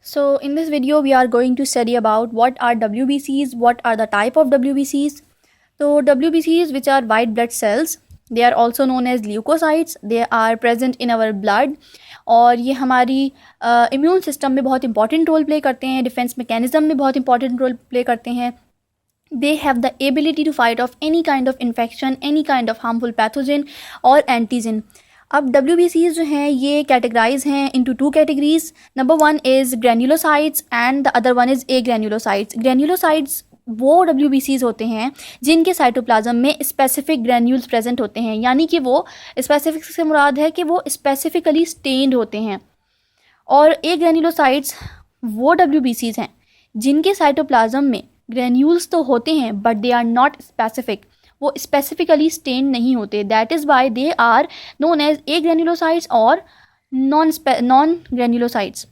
So in this video we are going to study about what are WBCs, what are the type of WBCs. So WBCs, which are white blood cells, they are also known as leukocytes. They are present in our blood और ये हमारी immune system में बहुत important role play करते हैं, defence mechanism में बहुत important role play करते हैं. They have the ability to fight off any kind of infection, any kind of harmful pathogen और antigen. अब WBCs जो हैं ये कैटेगराइज हैं into two categories. Number one is granulocytes and the other one is a granulocytes. Granulocytes वो WBCs होते हैं जिनके साइटोप्लाज्म में स्पेसिफिक ग्रैन्यूल्स प्रेजेंट होते हैं, यानी कि वो स्पेसिफिक से मुराद है कि वो स्पेसिफिकली स्टेन्ड होते हैं. और ए ग्रैन्युलोसाइट्स वो WBCs हैं जिनके साइटोप्लाज्म में ग्रैन्यूल्स तो होते हैं but they are not specific, वो स्पेसिफिकली स्टेन नहीं होते. That is why they are known as a granulocytes और नॉन ग्रैन्युलोसाइट्स.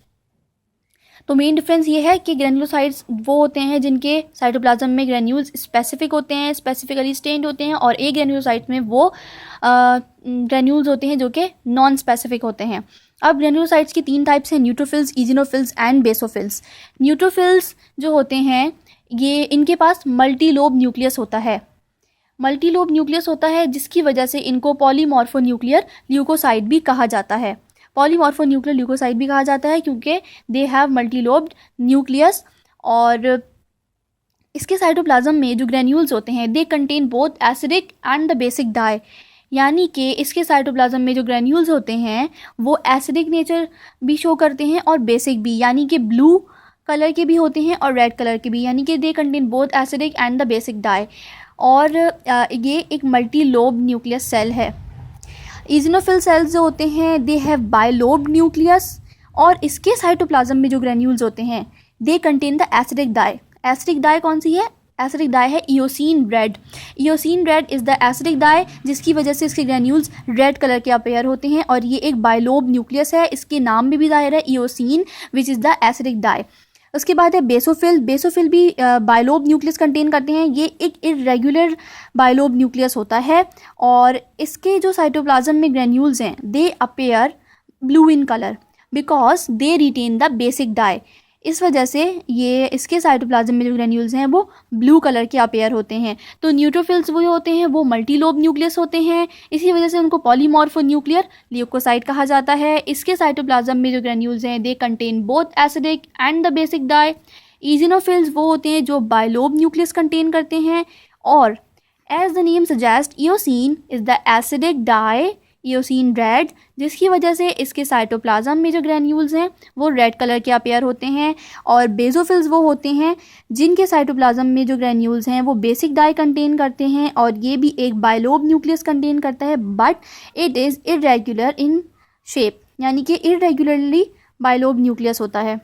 तो मेन डिफरेंस ये है कि ग्रैन्युलोसाइट्स वो होते हैं जिनके साइटोप्लाज्म में ग्रैन्यूल्स स्पेसिफिक होते हैं, स्पेसिफिकली स्टेन्ड होते हैं, और ए ग्रैन्युलोसाइट्स में वो ग्रैन्यूल्स होते हैं जो कि नॉन स्पेसिफिक होते हैं. अब ग्रैन्युलोसाइट्स की तीन टाइप्स हैं, न्यूट्रोफिल्स, इजिनोफिल्स एंड बेसोफिल्स. न्यूट्रोफिल्स जो होते हैं ये इनके पास मल्टीलोब न्यूक्लियस होता है. मल्टीलोब न्यूक्लियस होता है जिसकी वजह से इनको पॉलीमॉर्फोन्यूक्लियर ल्यूकोसाइट भी कहा जाता है. पॉलीमॉर्फोन्यूक्लियर ल्यूकोसाइट भी कहा जाता है क्योंकि दे हैव मल्टीलोब्ड न्यूक्लियस. और इसके साइटोप्लाज्म में जो ग्रैन्यूल्स होते हैं they contain both acidic and the basic die, यानी कि इसके साइटोप्लाज्म में जो ग्रैन्यूल्स होते हैं वो एसिडिक नेचर भी शो करते हैं और बेसिक भी, यानी कि ब्लू कलर के भी होते हैं और रेड कलर के भी, यानी कि दे contain both acidic and the basic die. और ये एक मल्टी लोब न्यूक्लियस सेल है. इजिनोफिल सेल्स जो होते हैं दे हैव बाइलोब्ड न्यूक्लियस, और इसके साइटोप्लाज्म में जो ग्रैन्यूल्स होते हैं they contain the acidic dye. Acidic dye कौन सी है? एसिडिक डाई है eosin red. Eosin red is the acidic dye जिसकी वजह से इसके ग्रैन्यूल्स रेड कलर के अपेयर होते हैं, और ये एक बाइलोब न्यूक्लियस है. इसके नाम में भी जाहिर है eosin which is the acidic dye. उसके बाद है बेसोफिल. बेसोफिल भी बाइलोब न्यूक्लियस कंटेन करते हैं. ये एक इरेगुलर बाइलोब न्यूक्लियस होता है, और इसके जो साइटोप्लाज्म में ग्रैन्यूल्स हैं they appear blue in colour because they retain the basic dye. इस वजह से ये इसके साइटोप्लाज्म में जो ग्रैन्यूल्स हैं वो ब्लू कलर के अपेयर होते हैं. तो न्यूट्रोफिल्स वो होते हैं वो मल्टीलोब न्यूक्लियस होते हैं, इसी वजह से उनको पॉलीमॉर्फोन्यूक्लियर ल्यूकोसाइट कहा जाता है. इसके साइटोप्लाज्म में जो ग्रैन्यूल्स हैं they contain both acidic and the basic dye. Eosinophils वो होते हैं जो बाइलोब न्यूक्लियस कंटेन करते हैं, और as the name suggest eosin is the acidic dye eosin red, जिसकी वजह से इसके साइटोप्लाज्म में जो ग्रैन्यूल्स हैं वो रेड कलर के अपेयर होते हैं. और बेसोफिल्स वो होते हैं जिनके साइटोप्लाज्म में जो ग्रैन्यूल्स हैं वो बेसिक डाई कंटेन करते हैं, और ये भी एक बाइलोब न्यूक्लियस कंटेन करता है but it is irregular in shape, यानी कि इरेगुलरली बाइलोब न्यूक्लियस होता है.